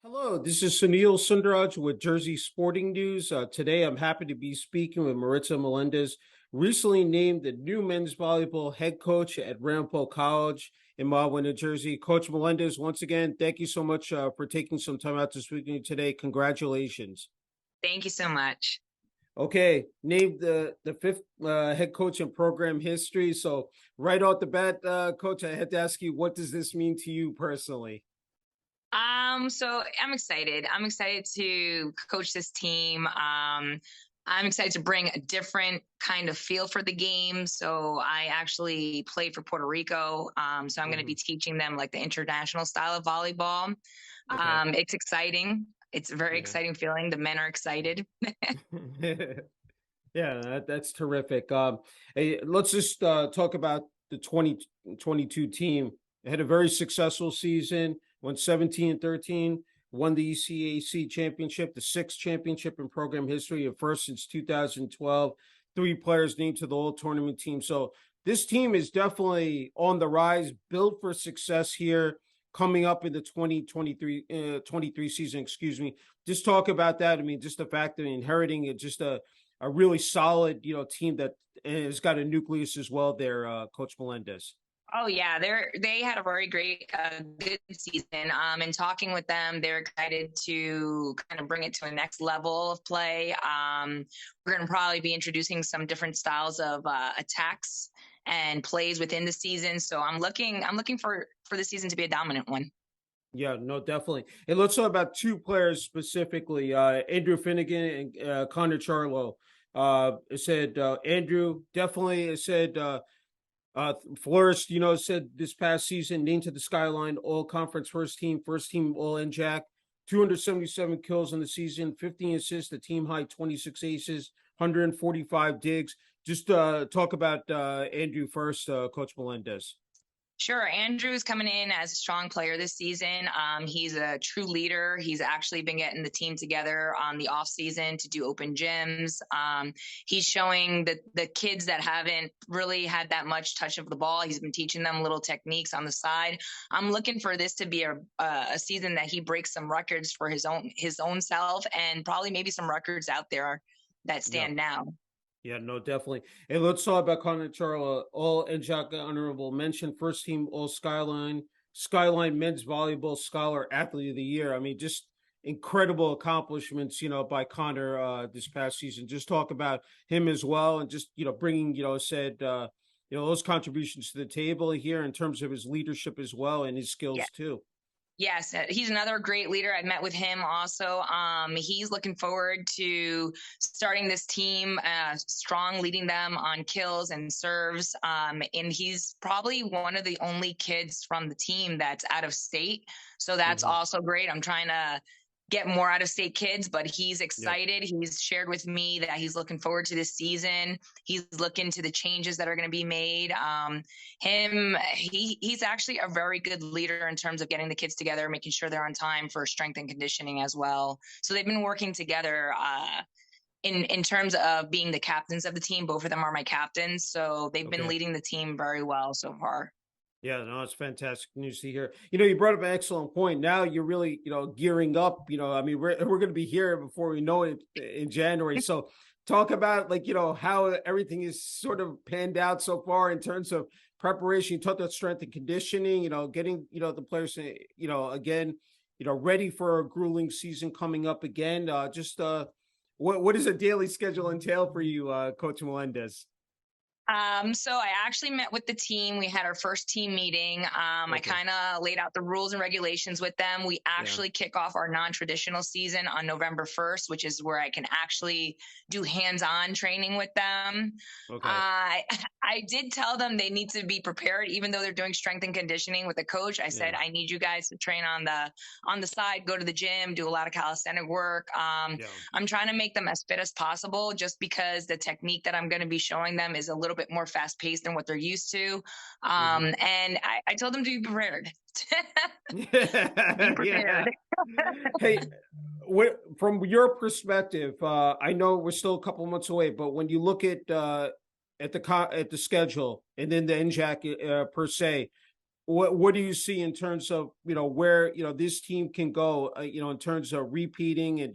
Hello, this is Sunil Sunder Raj with Jersey Sporting News. Today, I'm happy to be speaking with Maritza Melendez, recently named the new men's volleyball head coach at Ramapo College in Mahwah, New Jersey. Coach Melendez, once again, thank you so much for taking some time out to speak to me today. Congratulations. Thank you so much. Okay, named the fifth head coach in program history. So right off the bat, Coach, I had to ask you, what does this mean to you personally? So I'm excited. I'm excited to coach this team. I'm excited to bring a different kind of feel for the game. So I actually played for Puerto Rico. So I'm going to be teaching them like the international style of volleyball. Okay. It's exciting. It's a very Yeah. exciting feeling. The men are excited. Yeah, that's terrific. Hey, let's just talk about the 2022 team. They had a very successful season, won 17-13, won the ECAC championship, the sixth championship in program history, and first since 2012. Three players named to the all tournament team. So this team is definitely on the rise, built for success here coming up in the 23 season, excuse me. Just talk about that. I mean, just the fact that inheriting it, just a really solid, team that has got a nucleus as well there, Coach Melendez. Oh yeah, they had a very great good season. And talking with them, they're excited to kind of bring it to a next level of play. We're going to probably be introducing some different styles of attacks and plays within the season. So I'm looking for the season to be a dominant one. Yeah, no, definitely. And let's talk about two players specifically, Andrew Finnegan and Connor Charlo. It said Andrew definitely said flourished, said this past season, named to the Skyline All Conference first team All NJAC, 277 kills in the season, 15 assists, a team high 26 aces, 145 digs. Just talk about Andrew first, Coach Melendez. Sure. Andrew's coming in as a strong player this season. He's a true leader. He's actually been getting the team together on the off season to do open gyms. He's showing the kids that haven't really had that much touch of the ball. He's been teaching them little techniques on the side. I'm looking for this to be a season that he breaks some records for his own self, and probably maybe some records out there that Yeah. stand now. Yeah, no, definitely. And let's talk about Connor Charla, all NJAC honorable mention, first team all Skyline men's volleyball scholar athlete of the year. I mean, just incredible accomplishments, by Connor this past season. Just talk about him as well, and just bringing those contributions to the table here in terms of his leadership as well and his Yeah. skills too. Yes, he's another great leader. I've met with him also. He's looking forward to starting this team strong, leading them on kills and serves. And he's probably one of the only kids from the team that's out of state. So that's also great. I'm trying to get more out of state kids, but he's excited. He's shared with me that he's looking forward to this season. He's looking to the changes that are going to be made. He's actually a very good leader in terms of getting the kids together, making sure they're on time for strength and conditioning as well. So they've been working together in terms of being the captains of the team. Both of them are my captains, so they've been leading the team very well so far. Yeah, no, it's fantastic news to hear. You brought up an excellent point. Now you're really, gearing up. I mean, we're going to be here before we know it in January. So talk about how everything is sort of panned out so far in terms of preparation. You talked about strength and conditioning. Getting the players, again, ready for a grueling season coming up again. What does a daily schedule entail for you, Coach Melendez? So I actually met with the team. We had our first team meeting. I kind of laid out the rules and regulations with them. We actually kick off our non-traditional season on November 1st, which is where I can actually do hands-on training with them. Okay. I did tell them they need to be prepared, even though they're doing strength and conditioning with a coach. I said, I need you guys to train on the side, go to the gym, do a lot of calisthenic work. I'm trying to make them as fit as possible, just because the technique that I'm going to be showing them is a little bit more fast paced than what they're used to. And I told them to be prepared. Be prepared. Hey, from your perspective, I know we're still a couple months away, but when you look at the schedule and then the NJAC per se, what do you see in terms of, where, this team can go, in terms of repeating and,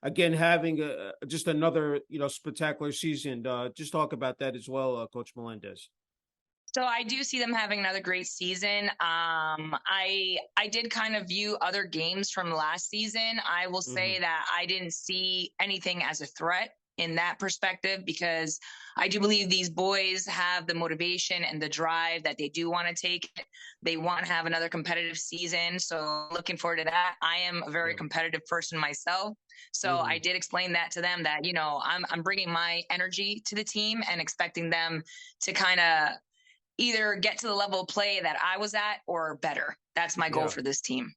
again, having just another, spectacular season? Just talk about that as well, Coach Melendez. So I do see them having another great season. I did kind of view other games from last season. I will say that I didn't see anything as a threat in that perspective, because I do believe these boys have the motivation and the drive that they do want to take it. They want to have another competitive season. So looking forward to that. I am a very competitive person myself. So I did explain that to them, that, I'm bringing my energy to the team and expecting them to kind of either get to the level of play that I was at or better. That's my goal for this team.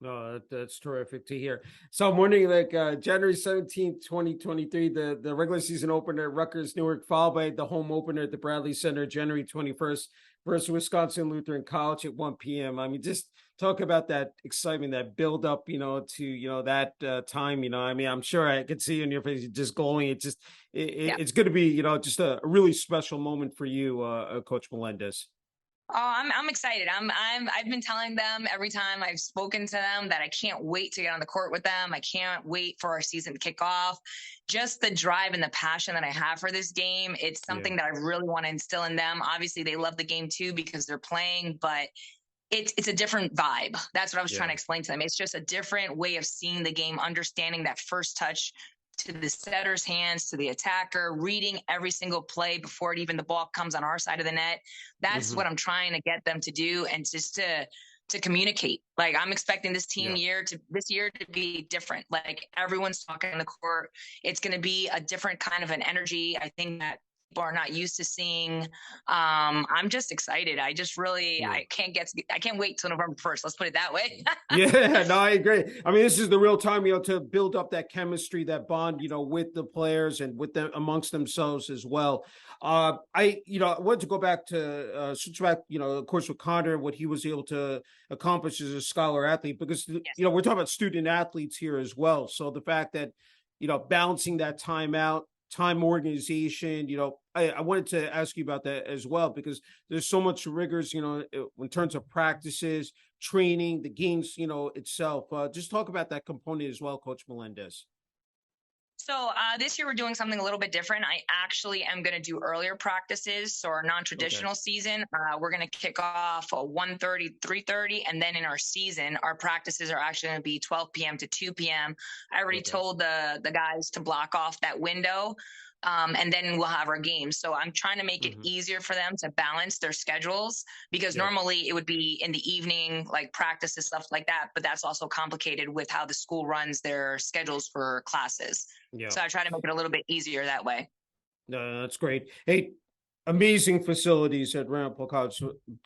No, that's terrific to hear. So I'm wondering, like, January 17th, 2023, the regular season opener at Rutgers Newark, followed by the home opener at the Bradley Center, January 21st, versus Wisconsin Lutheran College at 1 p.m. I mean, just talk about that excitement, that build up, to, that time, I mean, I'm sure I could see in your face just glowing. It's going to be, just a really special moment for you, Coach Melendez. Oh, I'm excited. I've been telling them every time I've spoken to them that I can't wait to get on the court with them. I can't wait for our season to kick off. Just the drive and the passion that I have for this game, it's something that I really want to instill in them. Obviously, they love the game too because they're playing, but it's a different vibe. That's what I was trying to explain to them. It's just a different way of seeing the game, understanding that first touch to the setter's hands, to the attacker, reading every single play before even the ball comes on our side of the net. That's what I'm trying to get them to do, and just to communicate. Like, I'm expecting this year to be different. Like, everyone's talking on the court. It's going to be a different kind of an energy. I think that people are not used to seeing. I'm just excited. I just really, I can't wait till November 1st. Let's put it that way. Yeah, no, I agree. I mean, this is the real time, to build up that chemistry, that bond, with the players and with them amongst themselves as well. I wanted to go back to switch back, of course, with Connor, what he was able to accomplish as a scholar athlete, because, we're talking about student athletes here as well. So the fact that, balancing that time out, time organization, I wanted to ask you about that as well, because there's so much rigors, in terms of practices, training, the games, itself. Just talk about that component as well, Coach Melendez. So this year we're doing something a little bit different. I actually am going to do earlier practices. So our non-traditional season, we're going to kick off at 1:30, 3:30. And then in our season, our practices are actually going to be 12 p.m. to 2 p.m. I already told the guys to block off that window. And then we'll have our games. So I'm trying to make it easier for them to balance their schedules, because normally it would be in the evening, like practices, stuff like that. But that's also complicated with how the school runs their schedules for classes. So I try to make it a little bit easier that way. No, that's great. Hey, amazing facilities at Ramapo College,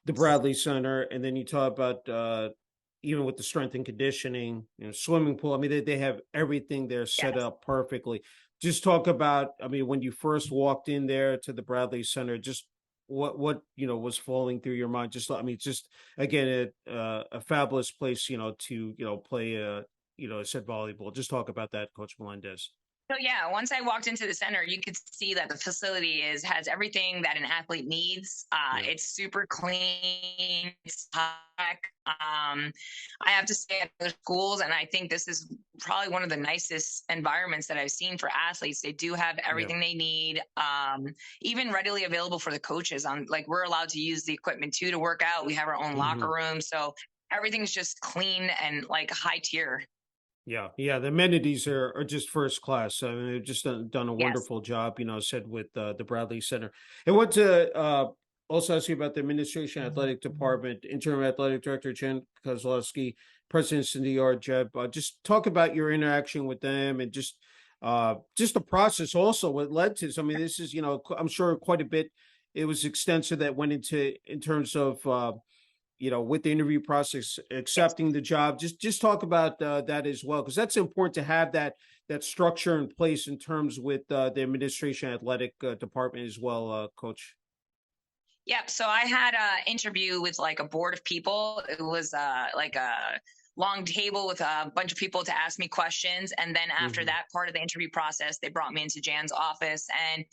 the Bradley Center. And then you talk about, even with the strength and conditioning, swimming pool. I mean, they have everything there set up perfectly. Just talk about, I mean, when you first walked in there to the Bradley Center, just what was flowing through your mind? Just, I mean, just again, a fabulous place, to play, said volleyball. Just talk about that, Coach Melendez. So yeah, once I walked into the center, you could see that the facility has everything that an athlete needs. It's super clean. It's high. I have to say, at other schools, and I think this is probably one of the nicest environments that I've seen for athletes. They do have everything they need, even readily available for the coaches. Like, we're allowed to use the equipment too to work out. We have our own locker room, so everything's just clean and like high tier. Yeah. The amenities are just first class. I mean, they've just done a wonderful job, said with the Bradley Center. And what to also ask you about the administration athletic department, interim athletic director Jen Kozlowski, president Cindy Jeb. Just talk about your interaction with them, and just the process also, what led to this. I mean, this is, I'm sure quite a bit. It was extensive that went into in terms of with the interview process, accepting the job. Just talk about that as well, because that's important to have that structure in place in terms with the administration athletic department as well, Coach. Yep. So I had an interview with like a board of people. It was like a long table with a bunch of people to ask me questions. And then after that part of the interview process, they brought me into Jan's office, and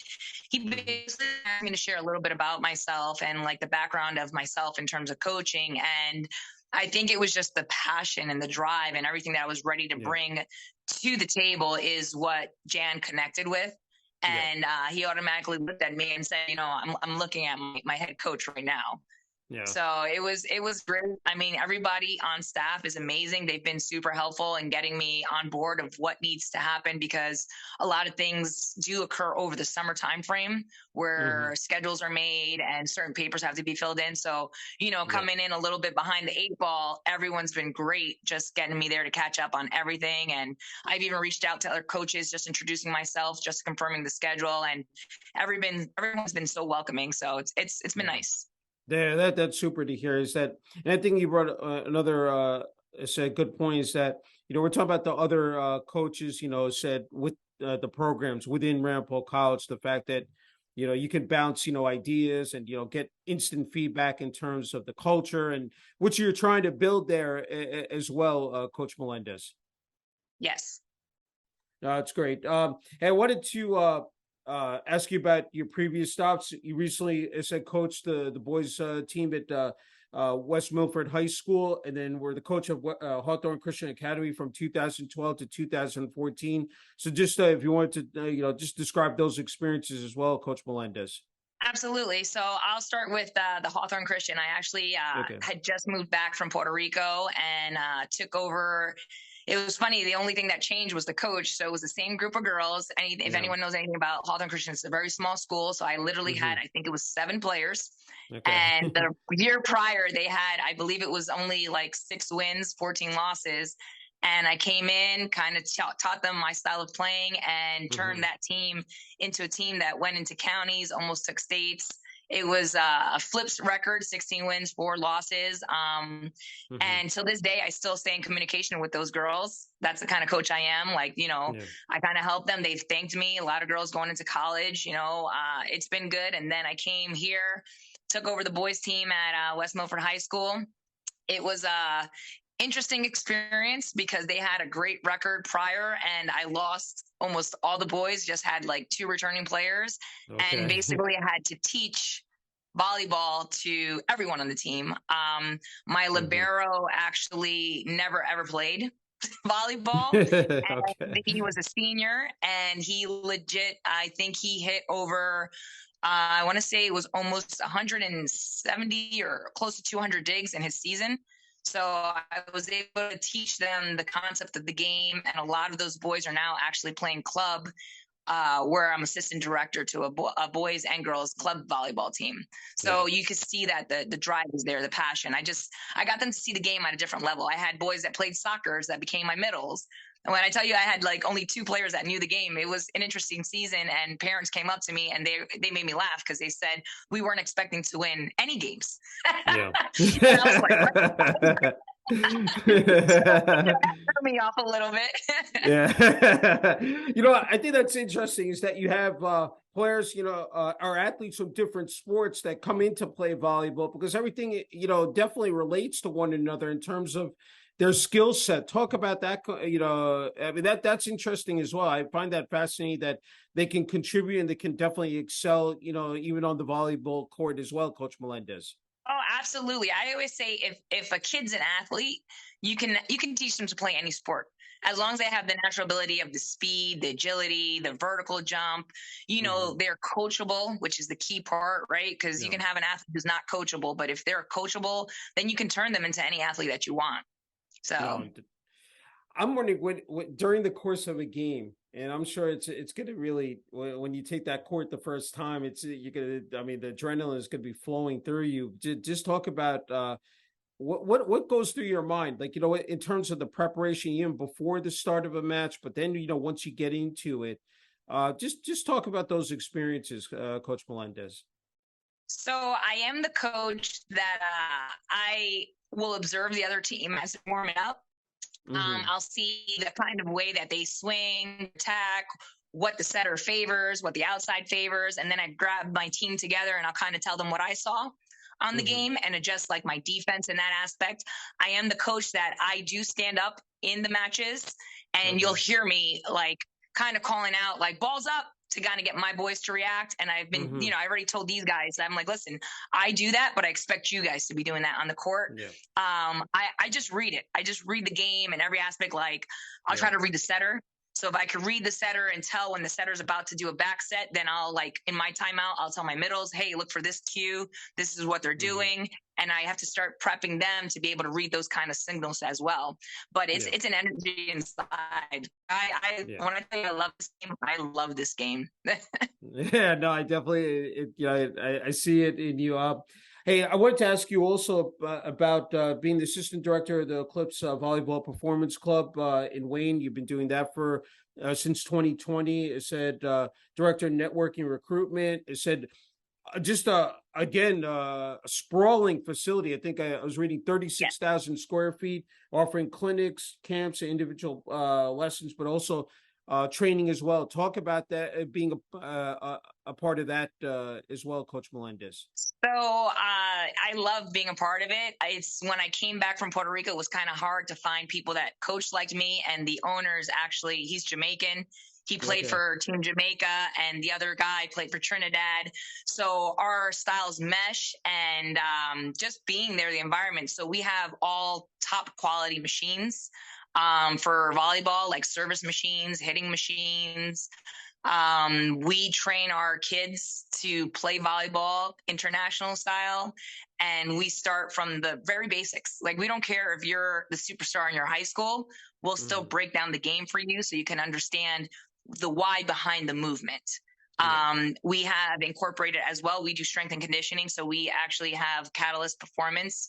he basically asked me to share a little bit about myself and like the background of myself in terms of coaching. And I think it was just the passion and the drive and everything that I was ready to bring to the table is what Jan connected with. And he automatically looked at me and said, you know, I'm looking at my head coach right now. Yeah. So it was great. I mean, everybody on staff is amazing. They've been super helpful in getting me on board of what needs to happen, because a lot of things do occur over the summer time frame where schedules are made and certain papers have to be filled in. So, you know, coming in a little bit behind the 8 ball, everyone's been great just getting me there to catch up on everything. And I've even reached out to other coaches, just introducing myself, just confirming the schedule, and everyone's been so welcoming. So it's been nice. Yeah, that's super to hear. Is that, and I think you brought another said good point, is that, you know, we're talking about the other coaches, you know, said with the programs within Ramapo College, the fact that, you know, you can bounce, you know, ideas and, you know, get instant feedback in terms of the culture and which you're trying to build there as well, Coach Melendez. Yes. It's great. Hey, I wanted to ask you about your previous stops. You recently, as I coached the boys team at West Milford High School, and then were the coach of Hawthorne Christian Academy from 2012 to 2014. So just if you wanted to, you know, just describe those experiences as well, Coach Melendez. Absolutely. So I'll start with the Hawthorne Christian. I actually had just moved back from Puerto Rico and took over. It was funny. The only thing that changed was the coach. So it was the same group of girls. And if anyone knows anything about Hawthorne Christian, it's a very small school. So I literally had, I think it was 7 players. And the year prior, they had, I believe it was only like 6 wins, 14 losses. And I came in, kind of taught them my style of playing, and turned that team into a team that went into counties, almost took states. It was a flips record, 16 wins, 4 losses. And to this day, I still stay in communication with those girls. That's the kind of coach I am. Like, you know, I kind of help them. They've thanked me. A lot of girls going into college, you know, it's been good. And then I came here, took over the boys team at West Milford High School. It was interesting experience because they had a great record prior, and I lost almost all the boys, just had like 2 returning players. And basically I had to teach volleyball to everyone on the team. My libero actually never ever played volleyball. And he was a senior, and he legit, I think he hit over I want to say it was almost 170 or close to 200 digs in his season. So I was able to teach them the concept of the game. And a lot of those boys are now actually playing club, where I'm assistant director to a boys and girls club volleyball team. So you could see that the drive is there, the passion. I got them to see the game at a different level. I had boys that played soccer that became my middles. And when I tell you I had like only 2 players that knew the game, it was an interesting season. And parents came up to me and they made me laugh because they said we weren't expecting to win any games. And I was like, threw me off a little bit. You know, I think that's interesting is that you have players, you know, are athletes from different sports that come in to play volleyball, because everything, you know, definitely relates to one another in terms of their skill set. Talk about that. You know, I mean, that's interesting as well. I find that fascinating that they can contribute and they can definitely excel, you know, even on the volleyball court as well, Coach Melendez. Oh, absolutely. I always say if a kid's an athlete, you can teach them to play any sport. As long as they have the natural ability of the speed, the agility, the vertical jump, you know, they're coachable, which is the key part, right? Because you can have an athlete who's not coachable, but if they're coachable, then you can turn them into any athlete that you want. So I'm wondering when during the course of a game, and I'm sure it's going to really, when you take that court the first time, you're going to, I mean, the adrenaline is going to be flowing through you. Just talk about what goes through your mind, like, you know, in terms of the preparation even before the start of a match, but then, you know, once you get into it, just talk about those experiences, Coach Melendez. So I am the coach that I will observe the other team as they're warming up. I'll see the kind of way that they swing, attack, what the setter favors, what the outside favors, and then I grab my team together and I'll kind of tell them what I saw. on the game and adjust like my defense in that aspect. I am the coach that I do stand up in the matches, and you'll hear me like kind of calling out like balls up to kind of get my boys to react. And I've been, I already told these guys, I'm like, listen, I do that, but I expect you guys to be doing that on the court. Yeah. I just read it. I just read the game and every aspect. Like I'll try to read the setter. So if I could read the setter and tell when the setter's about to do a back set, then I'll like in my timeout, I'll tell my middles, hey, look for this cue. This is what they're doing. And I have to start prepping them to be able to read those kind of signals as well. But it's an energy inside. When I tell you I love this game, I love this game. Yeah, no, I definitely, I see it in you. Hey, I wanted to ask you also about being the assistant director of the Eclipse Volleyball Performance Club in Wayne. You've been doing that for since 2020. It said director of networking recruitment. It said just again a sprawling facility. I think I was reading 36,000 square feet, offering clinics, camps, and individual lessons, but also training as well. Talk about that being a part of that as well, Coach Melendez. So I love being a part of it. It's when I came back from Puerto Rico, it was kind of hard to find people that coached like me. And the owner's actually, he's Jamaican. He played for Team Jamaica, and the other guy played for Trinidad. So our styles mesh, and just being there, the environment. So we have all top quality machines for volleyball, like service machines, hitting machines. We train our kids to play volleyball international style, and we start from the very basics. Like we don't care if you're the superstar in your high school, we'll still break down the game for you so you can understand the why behind the movement. We have incorporated as well. We do strength and conditioning. So we actually have Catalyst Performance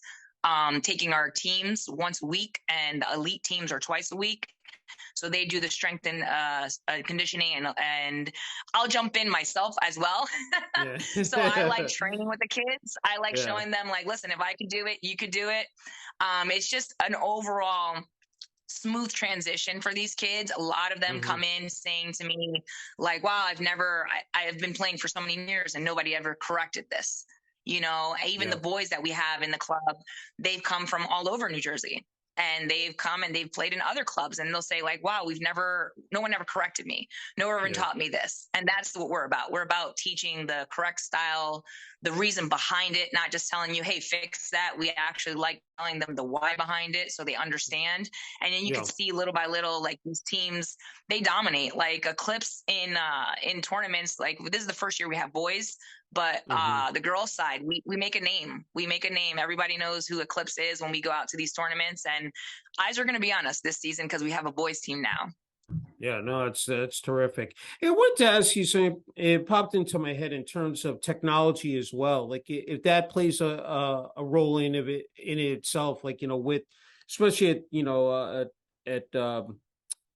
taking our teams once a week, and elite teams are twice a week. So they do the strength and conditioning, and I'll jump in myself as well. So I like training with the kids. I like showing them like, listen, if I could do it, you could do it. It's just an overall smooth transition for these kids. A lot of them come in saying to me like, wow, I have been playing for so many years and nobody ever corrected this. Even the boys that we have in the club, they've come from all over New Jersey, and they've come and they've played in other clubs, and they'll say like, wow, no one ever corrected me. No one ever taught me this. And that's what we're about. We're about teaching the correct style, the reason behind it, not just telling you, hey, fix that. We actually like telling them the why behind it so they understand. And then you can see little by little, like these teams, they dominate. Like Eclipse in tournaments, like this is the first year we have boys, but the girls side, we make a name. We make a name. Everybody knows who Eclipse is when we go out to these tournaments, and eyes are going to be on us this season because we have a boys team now. Yeah, no, that's terrific. I wanted to ask you something. It popped into my head in terms of technology as well. Like if that plays a role in itself, like with especially at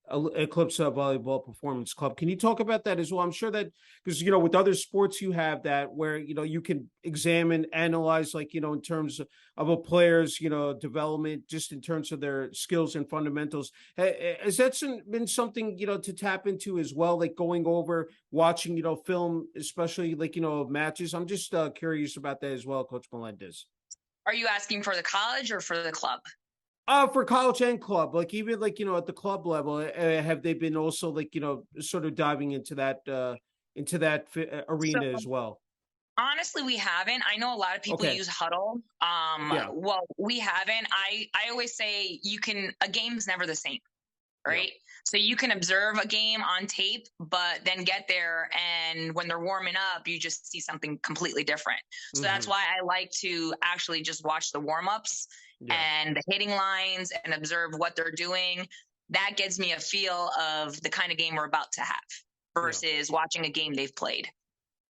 Eclipse Volleyball Performance Club. Can you talk about that as well? I'm sure that because with other sports you have that where you can examine, analyze, like in terms of a player's development, just in terms of their skills and fundamentals. Has that been something to tap into as well? Like going over, watching film, especially like matches. I'm just curious about that as well, Coach Melendez. Are you asking for the college or for the club? For college and club, like even like at the club level, have they been also like sort of diving into that arena as well? Honestly, we haven't. I know a lot of people use Huddle. Well, we haven't. I always say a game's never the same, right? Yeah. So you can observe a game on tape, but then get there, and when they're warming up, you just see something completely different. So that's why I like to actually just watch the warm-ups and the hitting lines and observe what they're doing. That gives me a feel of the kind of game we're about to have versus watching a game they've played.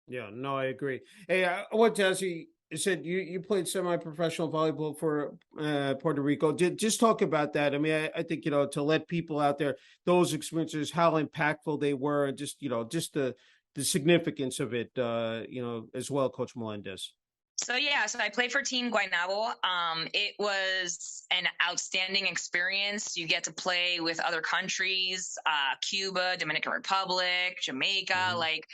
Yeah, no, I agree. Hey, I want to ask you, you said you played semi-professional volleyball for Puerto Rico. Just talk about that. I mean, I think, to let people out there, those experiences, how impactful they were, and just the significance of it, as well, Coach Melendez. So I played for Team Guaynabo. It was an outstanding experience. You get to play with other countries, Cuba, Dominican Republic, Jamaica, like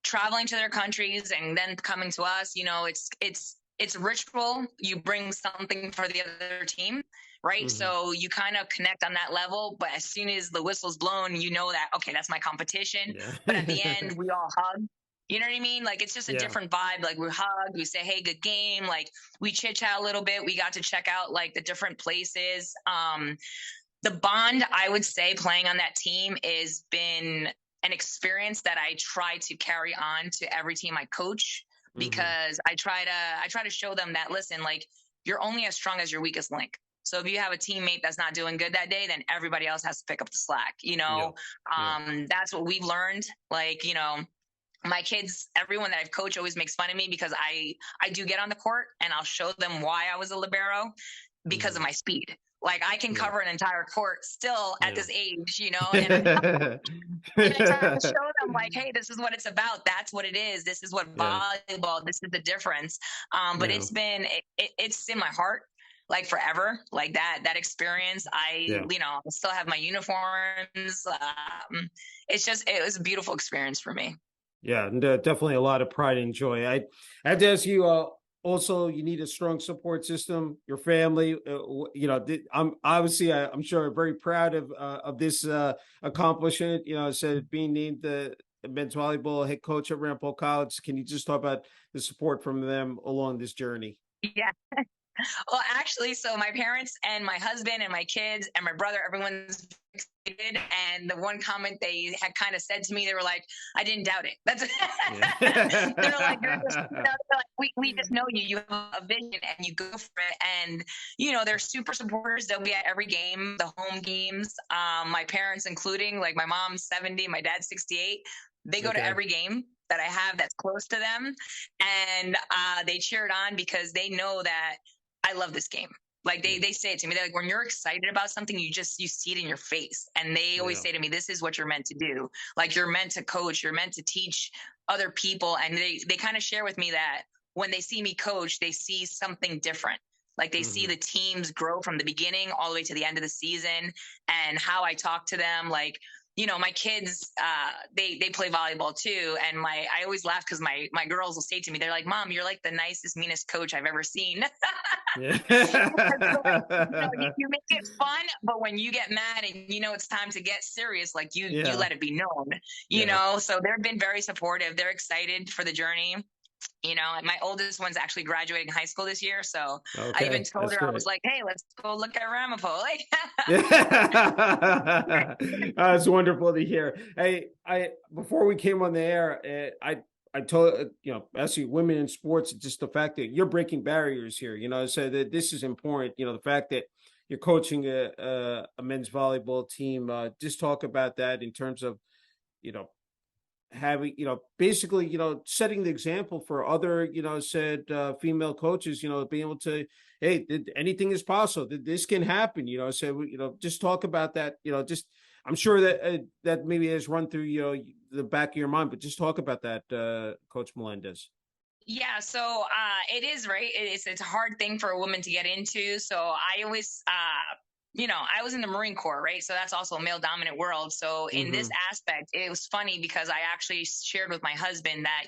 traveling to their countries and then coming to us. It's it's ritual. You bring something for the other team, right? Hmm. So you kind of connect on that level. But as soon as the whistle's blown, you know that, okay, that's my competition. Yeah. But at the end, we all hug. You know what I mean? Like, it's just a Yeah. different vibe. Like, we hug, we say, hey, good game. Like, we chit chat a little bit. We got to check out like the different places. The bond, I would say, playing on that team has been an experience that I try to carry on to every team I coach, Hmm. because I try to show them that, listen, like, you're only as strong as your weakest link. So if you have a teammate that's not doing good that day, then everybody else has to pick up the slack. Yeah. Yeah. That's what we've learned. Like, my kids, everyone that I've coached always makes fun of me because I do get on the court and I'll show them why I was a libero, because Hmm. of my speed. Like, I can Yeah. cover an entire court still at Yeah. this age, and I try to show them, like, hey, this is what it's about. That's what it is. This is what Yeah. volleyball. This is the difference. But Yeah. it's in my heart, like, forever. Like, that experience. Yeah. I still have my uniforms. It was a beautiful experience for me. Yeah, and definitely a lot of pride and joy. I had to ask you. Also, you need a strong support system. Your family, I'm obviously, I'm sure, very proud of this accomplishment. Said being named the men's volleyball head coach at Ramapo College. Can you just talk about the support from them along this journey? Yeah. Well, actually, so my parents and my husband and my kids and my brother, everyone's excited. And the one comment they had kind of said to me, they were like, "I didn't doubt it." That's Yeah. they're like, they're like, we just know you. You have a vision and you go for it. And they're super supporters. They'll be at every game, the home games. My parents, including, like, my mom's 70, my dad's 68. They go to Okay. every game that I have that's close to them, and they cheered on because they know that I love this game. Like, Yeah. they say it to me. They're like, when you're excited about something, you see it in your face. And they always Yeah. say to me, this is what you're meant to do. Like, you're meant to coach, you're meant to teach other people. And they kind of share with me that when they see me coach, they see something different. Like, they see Hmm. the teams grow from the beginning all the way to the end of the season, and how I talk to them. Like, my kids, they play volleyball too, and I always laugh because my girls will say to me, they're like, "Mom, you're like the nicest, meanest coach I've ever seen." Yeah. You make it fun, but when you get mad and it's time to get serious, like, you Yeah. let it be known. Yeah. So they've been very supportive. They're excited for the journey. And my oldest one's actually graduating high school this year, so I even Okay. told That's her, I was great. like, "Hey, let's go look at Ramapo." Like, Yeah. It's wonderful to hear. I before we came on the air, I told actually women in sports, just the fact that you're breaking barriers here. So that this is important. The fact that you're coaching a men's volleyball team. Just talk about that in terms of you know having basically setting the example for other said female coaches, being able to, hey, anything is possible, this can happen, so just talk about that, just I'm sure that that maybe has run through the back of your mind, but just talk about that, Coach Melendez. yeah, so it is, right. It's a hard thing for a woman to get into. So I always, I was in the Marine Corps, right? So that's also a male dominant world. So in this Hmm. aspect, it was funny because I actually shared with my husband that,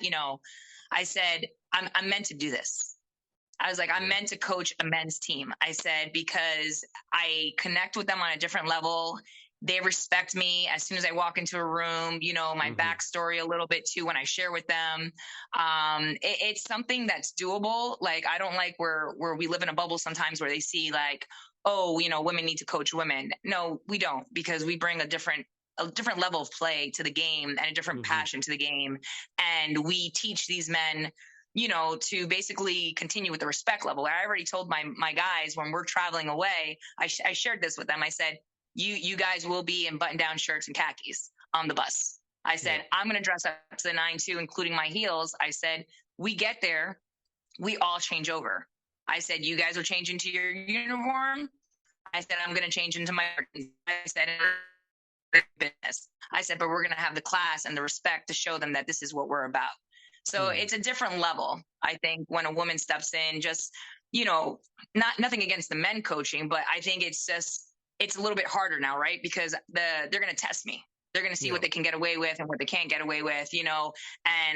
I said, I'm meant to do this. I was like, I'm Yeah. meant to coach a men's team. I said, because I connect with them on a different level. They respect me as soon as I walk into a room, my Hmm. backstory a little bit too when I share with them. It's something that's doable. Like, I don't like where we live in a bubble sometimes where they see, like, oh, women need to coach women. No, we don't, because we bring a different level of play to the game and a different Hmm. passion to the game. And we teach these men, to basically continue with the respect level. I already told my guys when we're traveling away, I shared this with them. I said, you guys will be in button down shirts and khakis on the bus. I Yeah. said, I'm going to dress up to the 9-2, including my heels. I said, we get there, we all change over. I said, you guys will change into your uniform. I said, I'm going to change into my. I said, business. I said, but we're going to have the class and the respect to show them that this is what we're about. So Hmm. it's a different level, I think, when a woman steps in. Just, nothing against the men coaching, but I think it's a little bit harder now, right? Because they're going to test me. They're going to see what Yeah. they can get away with and what they can't get away with. And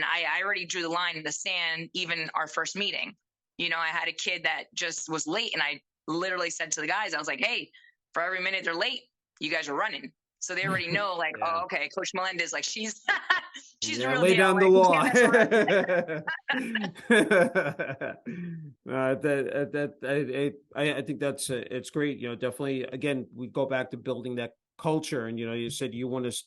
I already drew the line in the sand, even our first meeting. I had a kid that just was late, and I literally said to the guys, I was like, hey, for every minute they're late, you guys are running. So they already know, like, Yeah. oh, okay, Coach Melendez, like she's she's the Yeah, real lay deal. down the Like, you law. can't mess around. I think that's it's great. Definitely. Again, we go back to building that culture, and you said you want to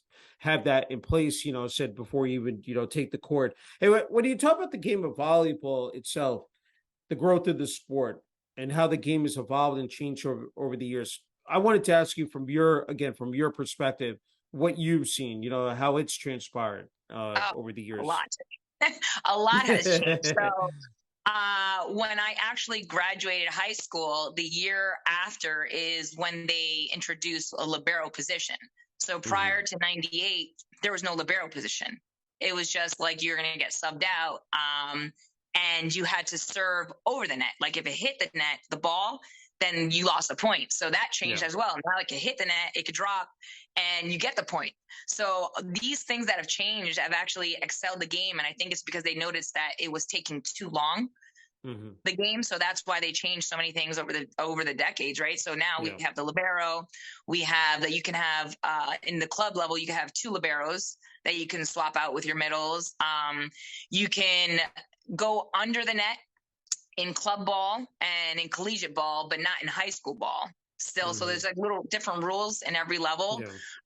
have that in place. Said before you even take the court. Hey, when you talk about the game of volleyball itself, the growth of the sport, and how the game has evolved and changed over the years, I wanted to ask you from your perspective, what you've seen. How it's transpired Oh, over the a years. lot. A lot has changed. So when I actually graduated high school, the year after is when they introduced a libero position. So Mhm. prior to 98, there was no libero position. It was just like you're going to get subbed out. And you had to serve over the net. Like if it hit the net, the ball, then you lost a point. So that changed Yeah. as well. Now it could hit the net, it could drop, and you get the point. So these things that have changed have actually excelled the game. And I think it's because they noticed that it was taking too long, Mhm. the game. So that's why they changed so many things over the decades, right? So now we Yeah. have the libero. We have that you can have in the club level, you can have two liberos that you can swap out with your middles. You can go under the net in club ball and in collegiate ball, but not in high school ball still. So Mhm. there's like little different rules in every level.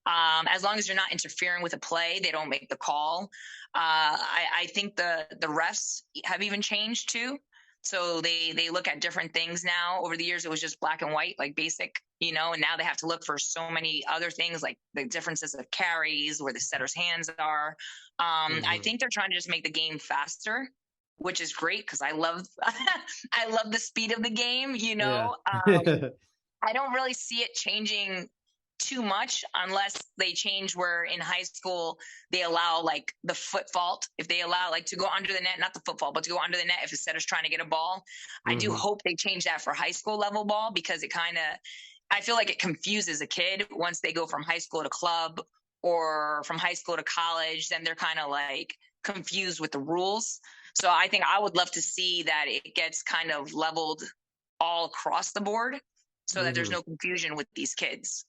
Yeah. As long as you're not interfering with a play, they don't make the call. I think the refs have even changed too. So they look at different things now. Over the years, it was just black and white, like basic, and now they have to look for so many other things, like the differences of carries, where the setter's hands are. I Mhm. think they're trying to just make the game faster, which is great because I love I love the speed of the game. Yeah. I don't really see it changing too much unless they change where in high school they allow like the foot fault. If they allow like to go under the net, not the foot fault, but to go under the net if a setter's trying to get a ball. I do Mhm. hope they change that for high school level ball because I feel like it confuses a kid once they go from high school to club or from high school to college. Then they're kind of like confused with the rules. So I think I would love to see that it gets kind of leveled all across the board so that there's Mhm. no confusion with these kids.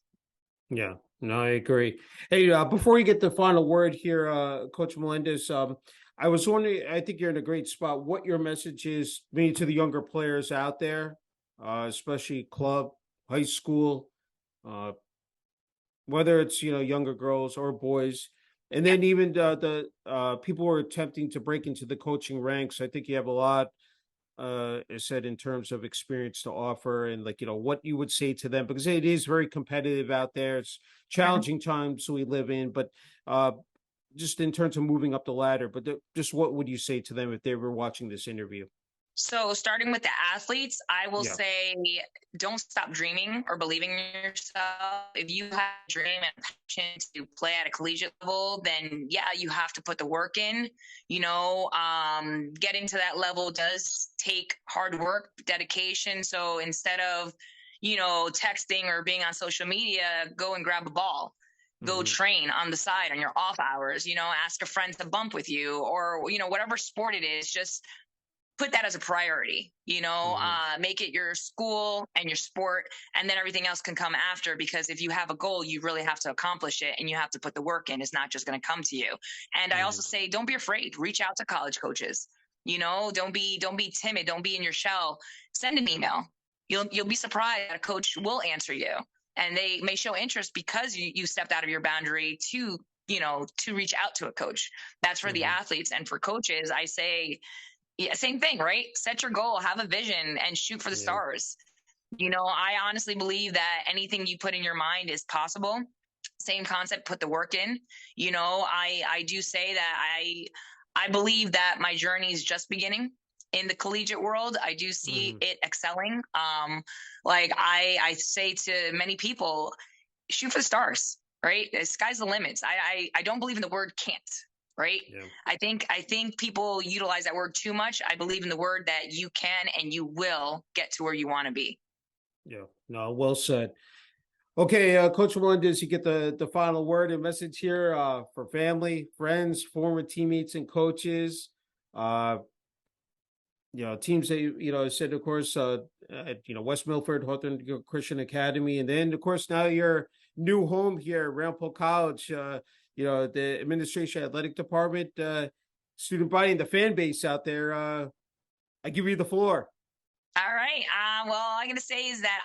Yeah. No, I agree. Hey, before you get the final word here, Coach Melendez, I was wondering, I think you're in a great spot, what your message is maybe to the younger players out there, especially club, high school, uh, whether it's younger girls or boys, and Yeah. then even the people who are attempting to break into the coaching ranks. I think you have a lot is said in terms of experience to offer, and like what you would say to them, because it is very competitive out there. It's Mhm. challenging times we live in, but uh just in terms of moving up the ladder, but just what would you say to them if they were watching this interview? So, starting with the athletes, I will Yeah. say don't stop dreaming or believing in yourself. If you have a dream and passion to play at a collegiate level, then yeah, you have to put the work in. Getting to that level does take hard work, dedication. So, instead of, texting or being on social media, go and grab a ball. Go Hmm. train on the side on your off hours, ask a friend to bump with you or, whatever sport it is, just put that as a priority, Hmm. make it your school and your sport, and then everything else can come after. Because if you have a goal, you really have to accomplish it and you have to put the work in. It's not just going to come to you. And I also Hmm. say, don't be afraid, reach out to college coaches. Don't be timid, don't be in your shell. Send an email. You'll be surprised that a coach will answer you, and they may show interest because you stepped out of your boundary to reach out to a coach. That's for the Hmm. athletes. And for coaches, I say, yeah, same thing, right? Set your goal, have a vision, and shoot for the Yeah. stars. I honestly believe that anything you put in your mind is possible. Same concept, put the work in. I do say that I believe that my journey is just beginning in the collegiate world. I do see Hmm. it excelling. Like I say to many people, shoot for the stars, right? The sky's the limits. I don't believe in the word can't, right? Yeah. I think people utilize that word too much. I believe in the word that you can and you will get to where you want to be. Yeah. No, well said. Okay, Coach Melendez, you get the final word and message here for family, friends, former teammates, and coaches. Uh, teams that, said, of course, West Milford, Hawthorne Christian Academy. And then, of course, now your new home here, Ramapo College, the administration athletic department, student body and the fan base out there. I give you the floor. All right. Well, all I'm going to say is that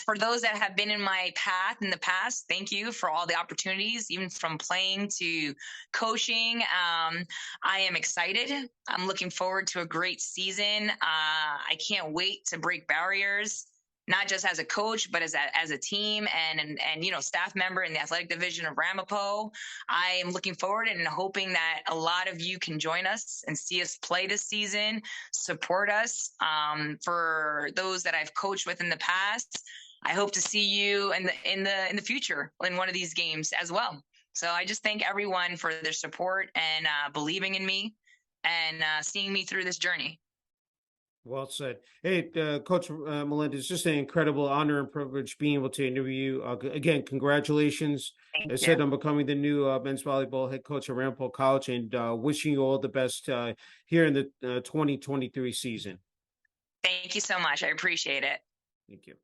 for those that have been in my path in the past, thank you for all the opportunities, even from playing to coaching. I am excited. I'm looking forward to a great season. I can't wait to break barriers, not just as a coach, but as a team and staff member in the athletic division of Ramapo. I am looking forward and hoping that a lot of you can join us and see us play this season, support us. For those that I've coached with in the past, I hope to see you in the future in one of these games as well. So I just thank everyone for their support and believing in me and seeing me through this journey. Well said. Hey, Coach Melendez, just an incredible honor and privilege being able to interview you. Again, congratulations. Thank As I you. said, I'm becoming the new men's volleyball head coach at Ramapo College, and wishing you all the best here in the 2023 season. Thank you so much. I appreciate it. Thank you.